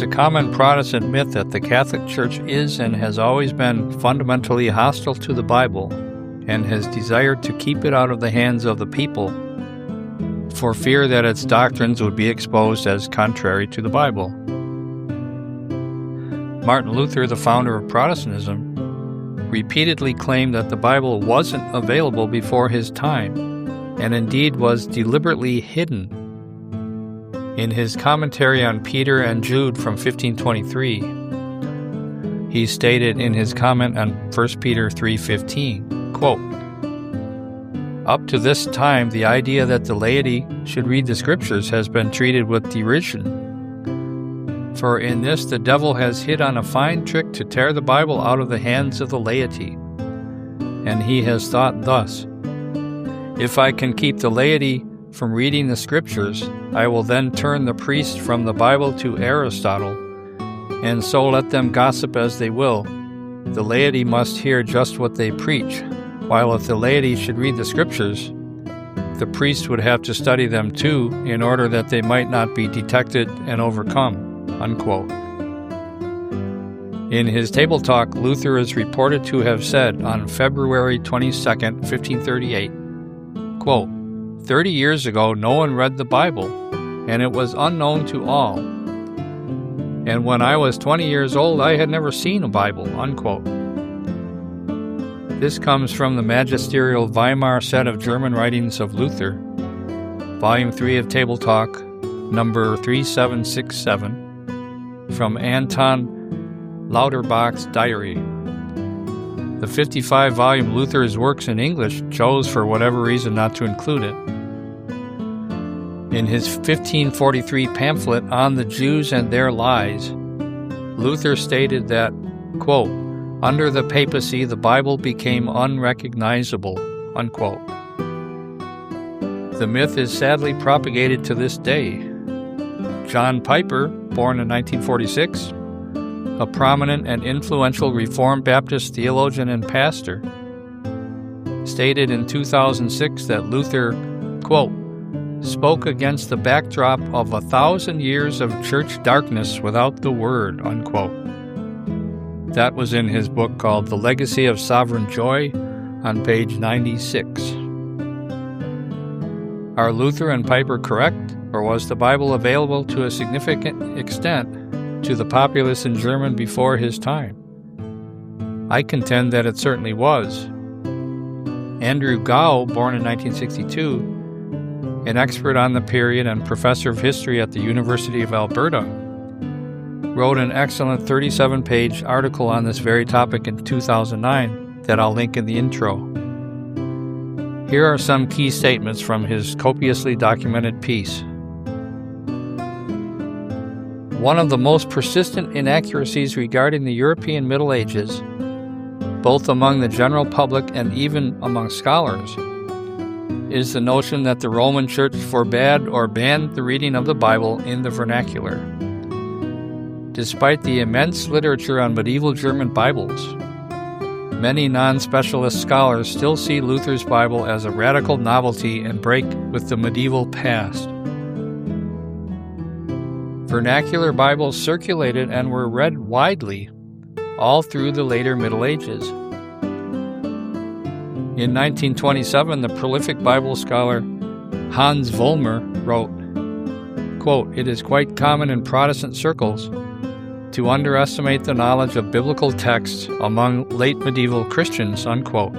a common Protestant myth that the Catholic Church is and has always been fundamentally hostile to the Bible and has desired to keep it out of the hands of the people for fear that its doctrines would be exposed as contrary to the Bible. Martin Luther, the founder of Protestantism, repeatedly claimed that the Bible wasn't available before his time, and indeed was deliberately hidden. In his commentary on Peter and Jude from 1523, he stated in his comment on 1 Peter 3:15, quote, "Up to this time, the idea that the laity should read the Scriptures has been treated with derision. For in this the devil has hit on a fine trick to tear the Bible out of the hands of the laity. And he has thought thus, if I can keep the laity from reading the Scriptures, I will then turn the priest from the Bible to Aristotle, and so let them gossip as they will. The laity must hear just what they preach, while if the laity should read the Scriptures, the priest would have to study them too in order that they might not be detected and overcome." Unquote. In his Table Talk, Luther is reported to have said on February 22, 1538, quote, 30 years ago no one read the Bible, and it was unknown to all. And when I was 20 years old, I had never seen a Bible." Unquote. This comes from the magisterial Weimar set of German writings of Luther, Volume 3 of Table Talk, number 3767, from Anton Lauterbach's diary. The 55-volume Luther's Works in English chose for whatever reason not to include it. In his 1543 pamphlet on the Jews and their lies, Luther stated that, quote, "Under the papacy the Bible became unrecognizable," unquote. The myth is sadly propagated to this day. John Piper, born in 1946, a prominent and influential Reformed Baptist theologian and pastor, stated in 2006 that Luther, quote, "spoke against the backdrop of 1,000 years of church darkness without the Word," unquote. That was in his book called The Legacy of Sovereign Joy on page 96. Are Luther and Piper correct, or was the Bible available to a significant extent to the populace in German before his time? I contend that it certainly was. Andrew Gow, born in 1962, an expert on the period and professor of history at the University of Alberta, wrote an excellent 37-page article on this very topic in 2009 that I'll link in the intro. Here are some key statements from his copiously documented piece. One of the most persistent inaccuracies regarding the European Middle Ages, both among the general public and even among scholars, is the notion that the Roman Church forbade or banned the reading of the Bible in the vernacular. Despite the immense literature on medieval German Bibles, many non-specialist scholars still see Luther's Bible as a radical novelty and break with the medieval past. Vernacular Bibles circulated and were read widely all through the later Middle Ages. In 1927, the prolific Bible scholar Hans Vollmer wrote, quote, "It is quite common in Protestant circles to underestimate the knowledge of biblical texts among late medieval Christians," unquote.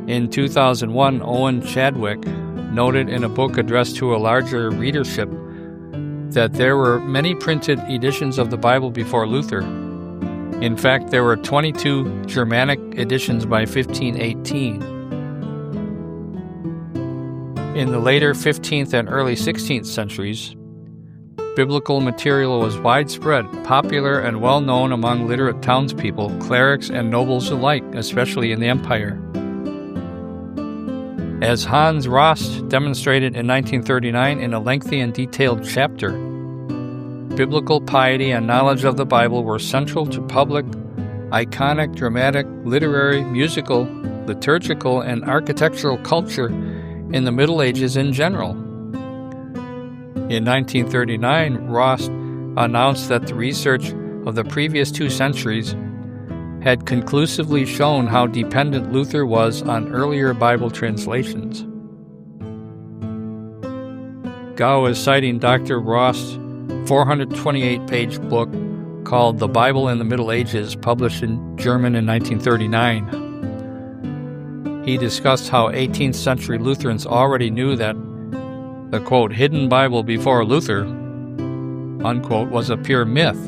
In 2001, Owen Chadwick noted in a book addressed to a larger readership that there were many printed editions of the Bible before Luther. In fact, there were 22 Germanic editions by 1518. In the later 15th and early 16th centuries, biblical material was widespread, popular, and well known among literate townspeople, clerics, and nobles alike, especially in the Empire. As Hans Rost demonstrated in 1939 in a lengthy and detailed chapter, biblical piety and knowledge of the Bible were central to public, iconic, dramatic, literary, musical, liturgical, and architectural culture in the Middle Ages in general. In 1939, Rost announced that the research of the previous 2 centuries had conclusively shown how dependent Luther was on earlier Bible translations. Gao is citing Dr. Rost's 428-page book called The Bible in the Middle Ages, published in German in 1939. He discussed how 18th century Lutherans already knew that the, quote, hidden Bible before Luther, unquote, was a pure myth.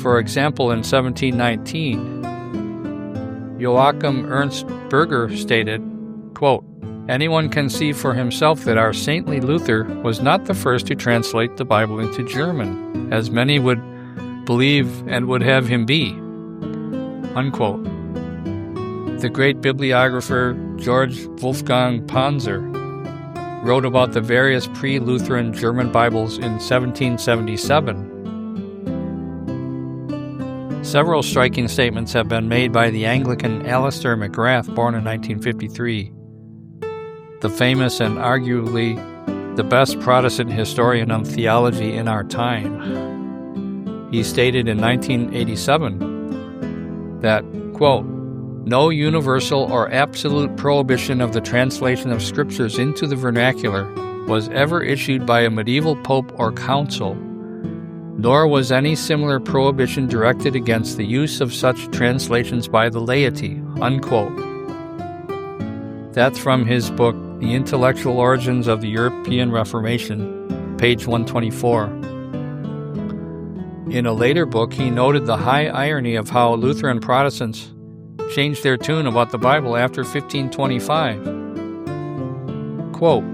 For example, in 1719, Joachim Ernst Berger stated, quote, anyone can see for himself that our saintly Luther was not the first to translate the Bible into German, as many would believe and would have him be, unquote. The great bibliographer George Wolfgang Panzer wrote about the various pre-Lutheran German Bibles in 1777. Several striking statements have been made by the Anglican Alister McGrath, born in 1953, the famous and arguably the best Protestant historian on theology in our time. He stated in 1987 that, quote, no universal or absolute prohibition of the translation of scriptures into the vernacular was ever issued by a medieval pope or council, nor was any similar prohibition directed against the use of such translations by the laity, unquote. That's from his book, The Intellectual Origins of the European Reformation, page 124. In a later book, he noted the high irony of how Lutheran Protestants changed their tune about the Bible after 1525. Quote,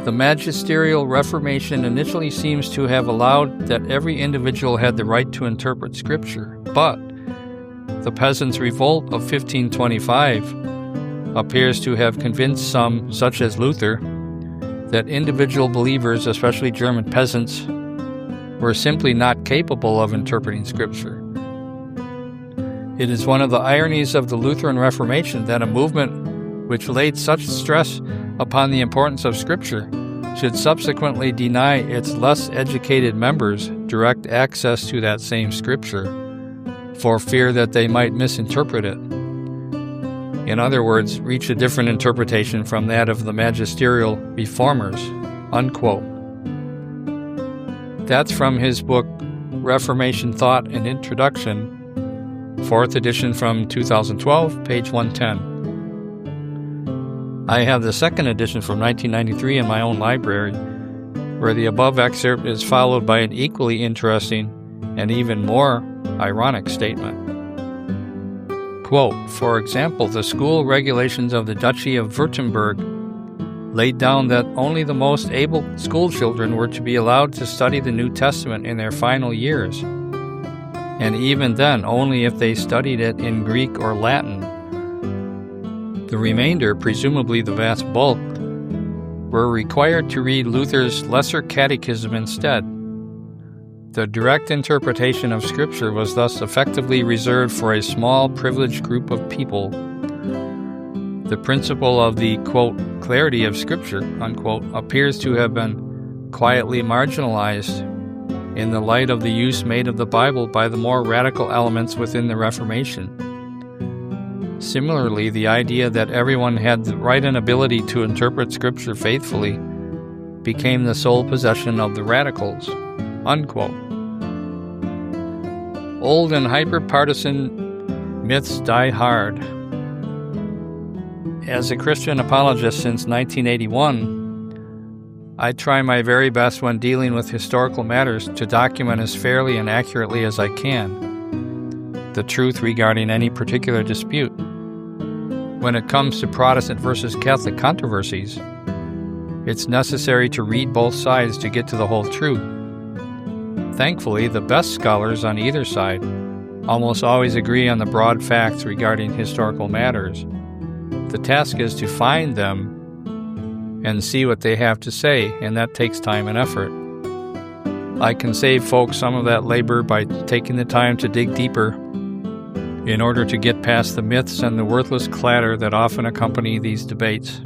the magisterial Reformation initially seems to have allowed that every individual had the right to interpret Scripture, but the peasants' revolt of 1525 appears to have convinced some, such as Luther, that individual believers, especially German peasants, were simply not capable of interpreting Scripture. It is one of the ironies of the Lutheran Reformation that a movement which laid such stress upon the importance of Scripture should subsequently deny its less educated members direct access to that same Scripture for fear that they might misinterpret it. In other words, reach a different interpretation from that of the magisterial reformers, unquote. That's from his book, Reformation Thought and Introduction, 4th edition from 2012, page 110. I have the 2nd edition from 1993 in my own library, where the above excerpt is followed by an equally interesting and even more ironic statement. Quote, for example, the school regulations of the Duchy of Württemberg laid down that only the most able schoolchildren were to be allowed to study the New Testament in their final years, and even then only if they studied it in Greek or Latin. The remainder, presumably the vast bulk, were required to read Luther's Lesser Catechism instead. The direct interpretation of Scripture was thus effectively reserved for a small, privileged group of people. The principle of the, quote, clarity of Scripture, unquote, appears to have been quietly marginalized in the light of the use made of the Bible by the more radical elements within the Reformation. Similarly, the idea that everyone had the right and ability to interpret Scripture faithfully became the sole possession of the radicals, unquote. Old and hyper-partisan myths die hard. As a Christian apologist since 1981, I try my very best when dealing with historical matters to document as fairly and accurately as I can the truth regarding any particular dispute. When it comes to Protestant versus Catholic controversies, it's necessary to read both sides to get to the whole truth. Thankfully, the best scholars on either side almost always agree on the broad facts regarding historical matters. The task is to find them and see what they have to say, and that takes time and effort. I can save folks some of that labor by taking the time to dig deeper in order to get past the myths and the worthless clatter that often accompany these debates.